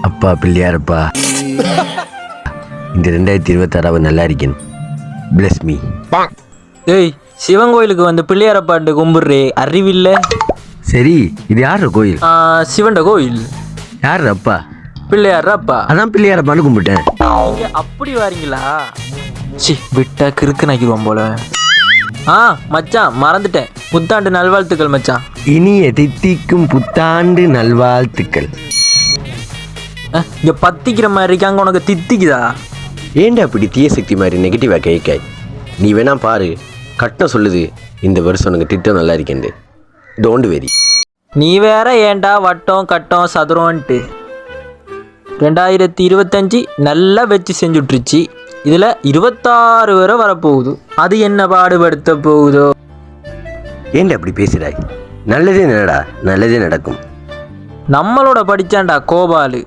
அப்பா பிள்ளையாரப்பா, இந்த 2026 நல்லா இருக்கேன். Plus me. ஏய், சிவன் கோயிலுக்கு வந்து பிள்ளையாரப்பாட்டு கும்பிடுறே, அறிவில்லை? சரி, இது யார கோயில்? சிவன்ட கோயில். யார் அப்பா? பிள்ளையார் அப்பா. அதான் பிள்ளையாரப்பான்னு கும்பிட்டேன். நீங்க அப்படி வாரீங்களா? சி, விட்டா கிறுக்கு நாக்கிடுவோம் போல. மச்சான் மறந்துட்டேன், புத்தாண்டு நல்வாழ்த்துக்கள் மச்சான். இனிய தித்திக்கும் புத்தாண்டு நல்வாழ்த்துக்கள். இங்க பத்திக்கிற மாதிரி இருக்காங்க, உனக்கு தித்திக்குதா? ஏண்டா அப்படி தீய சக்தி மாதிரி நெகட்டிவா கேட்காய்? நீ வேணா பாரு, கட்டம் சொல்லுது இந்த வருஷம் உனக்கு திட்டம் நல்லா இருக்கேன். Don't worry. நீ வேற ஏண்டா வட்டம் கட்டம் சதுரம்ன்ட்டு. 2025 நல்லா வச்சு செஞ்சுட்ருச்சு. இதில் 26 வரை வரப்போகுது. அது என்ன பாடுபடுத்த போகுதோ? ஏண்டா அப்படி பேசுகிறாய்? நல்லதே நடடா, நல்லதே நடக்கும். நம்மளோட படித்தான்டா கோபாலு.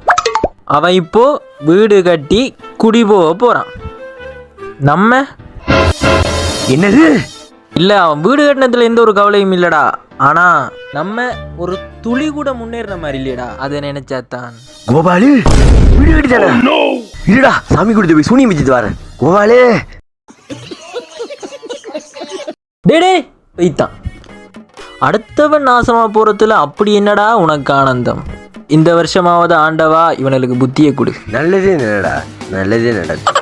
அவன் இப்போ வீடு கட்டி குடி போக போகிறான். நம்ம என்னது? இல்லை, அவன் வீடு கட்டினத்தில் எந்த ஒரு கவலையும் இல்லைடா. ஆனால் நம்ம ஒரு துளி கூட முன்னேறின மாதிரி இல்லையடா. அதை நினைச்சாத்தான். கோபாலு வீடு கட்டிட்டானா? இருடா, சாமி கொடுத்து போய் சூனியம் வச்சுட்டு வரேன். கோபாலு டே வைத்தான். அடுத்தவன் நாசமாக போகிறதுல அப்படி என்னடா உனக்கு ஆனந்தம்? இந்த வருஷமாவது ஆண்டவா இவனுக்கு புத்தியை கொடு. நல்லதே நடடா, நல்லதே நடக்கும்.